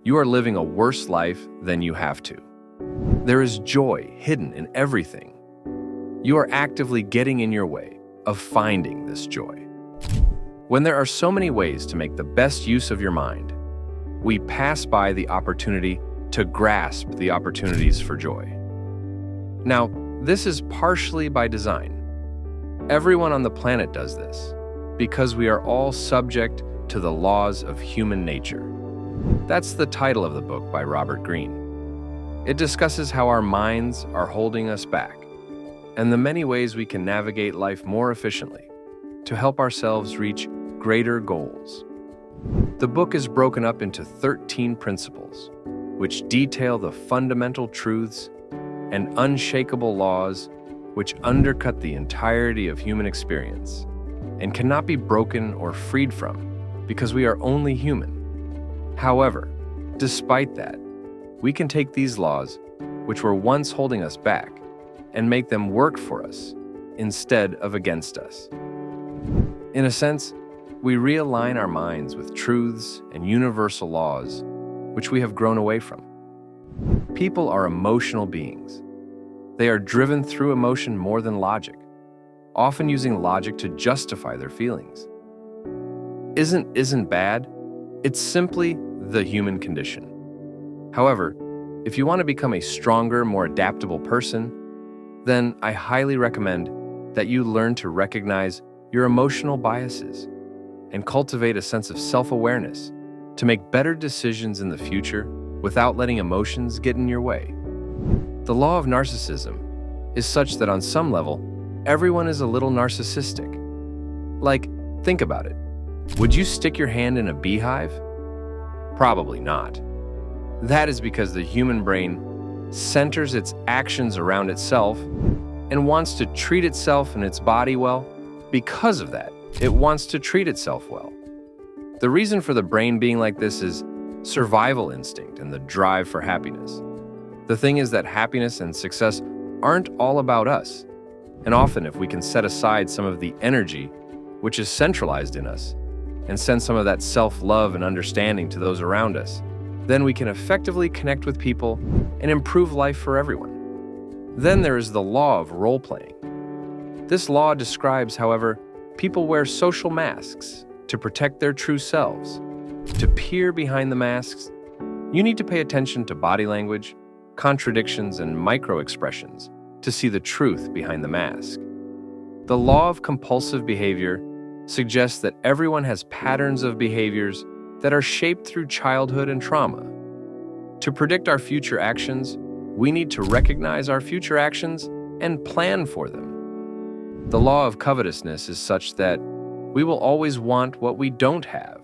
you are living a worse life than you have to. There is joy hidden in everything. You are actively getting in your way of finding this joy. When there are so many ways to make the best use of your mind, we pass by the opportunity to grasp the opportunities for joy. Now, this is partially by design. Everyone on the planet does this, because we are all subject to the laws of human nature. That's the title of the book by Robert Greene. It discusses how our minds are holding us back, and the many ways we can navigate life more efficiently to help ourselves reach greater goals. The book is broken up into 13 principles, which detail the fundamental truths and unshakable laws which undercut the entirety of human experience and cannot be broken or freed from because we are only human. However, despite that, we can take these laws, which were once holding us back, and make them work for us instead of against us. In a sense, we realign our minds with truths and universal laws which we have grown away from. People are emotional beings. They are driven through emotion more than logic, often using logic to justify their feelings. Isn't bad. It's simply the human condition. However, if you want to become a stronger, more adaptable person, then I highly recommend that you learn to recognize your emotional biases and cultivate a sense of self-awareness to make better decisions in the future without letting emotions get in your way. The law of narcissism is such that on some level, everyone is a little narcissistic. Like, think about it. Would you stick your hand in a beehive? Probably not. That is because the human brain centers its actions around itself and wants to treat itself and its body well. Because of that, it wants to treat itself well. The reason for the brain being like this is survival instinct and the drive for happiness. The thing is that happiness and success aren't all about us. And often, if we can set aside some of the energy which is centralized in us and send some of that self-love and understanding to those around us, then we can effectively connect with people and improve life for everyone. Then there is the law of role-playing. This law describes, however, people wear social masks to protect their true selves. To peer behind the masks, you need to pay attention to body language, contradictions, and micro-expressions to see the truth behind the mask. The law of compulsive behavior suggests that everyone has patterns of behaviors that are shaped through childhood and trauma. To predict our future actions, we need to recognize our future actions and plan for them. The law of covetousness is such that we will always want what we don't have.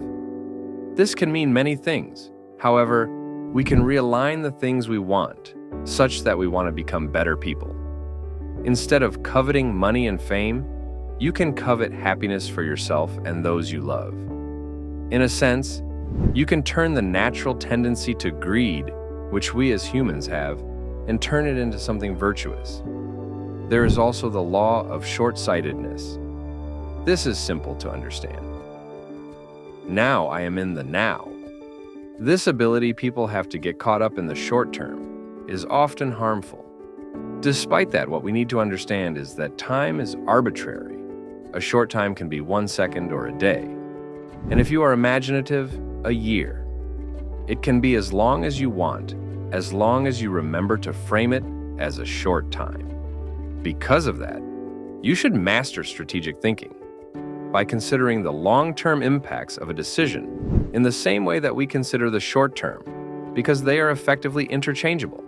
This can mean many things. However, we can realign the things we want such that we want to become better people. Instead of coveting money and fame, you can covet happiness for yourself and those you love. In a sense, you can turn the natural tendency to greed, which we as humans have, and turn it into something virtuous. There is also the law of short-sightedness. This is simple to understand. Now I am in the now. This ability people have to get caught up in the short term is often harmful. Despite that, what we need to understand is that time is arbitrary. A short time can be 1 second or a day. And if you are imaginative, a year. It can be as long as you want, as long as you remember to frame it as a short time. Because of that, you should master strategic thinking by considering the long-term impacts of a decision in the same way that we consider the short-term, because they are effectively interchangeable.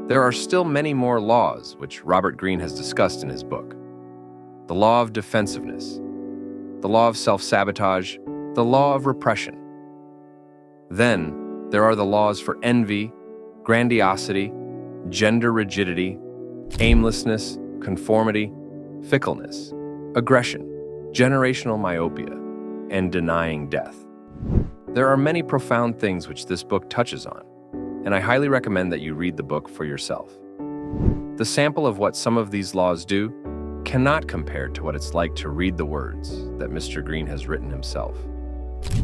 There are still many more laws which Robert Greene has discussed in his book. The law of defensiveness, the law of self-sabotage, the law of repression. Then, there are the laws for envy, grandiosity, gender rigidity, aimlessness, conformity, fickleness, aggression, generational myopia, and denying death. There are many profound things which this book touches on, and I highly recommend that you read the book for yourself. The sample of what some of these laws do cannot compare to what it's like to read the words that Mr. Greene has written himself.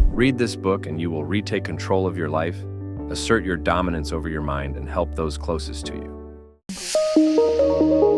Read this book and you will retake control of your life, assert your dominance over your mind, and help those closest to you.